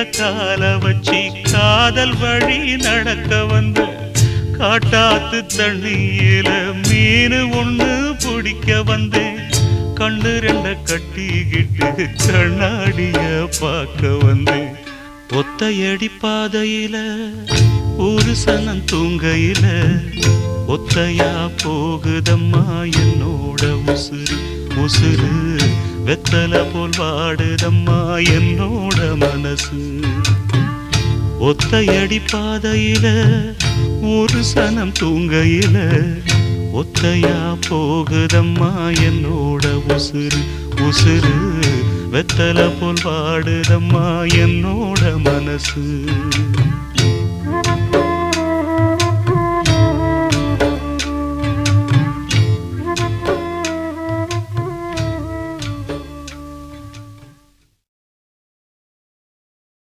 கால வச்சி காதல் வழி நடக்க வந்த காட்டாத்து தண்ணியில மீன் ஒண்ணு பிடிக்க வந்தேன். கண்ணு ரெண்ட கட்டிக்கிட்டு கண்ணாடிய பார்க்க வந்தேன். ஒத்தையடி பாதையில ஒரு சனம் தூங்கையில ஒத்தையா போகுதம்மா என்னோட உசுறு. உசுறு வெத்தல போல் வாடுதம்மா என்னோட மனசு. ஒத்தையடி பாதையில ஒரு சனம் தூங்கையில ஒத்தையா போகுதம்மா என்னோட உசுறு. உசுறு வெத்தல போல் வாடுதம்மா என்னோட மனசு.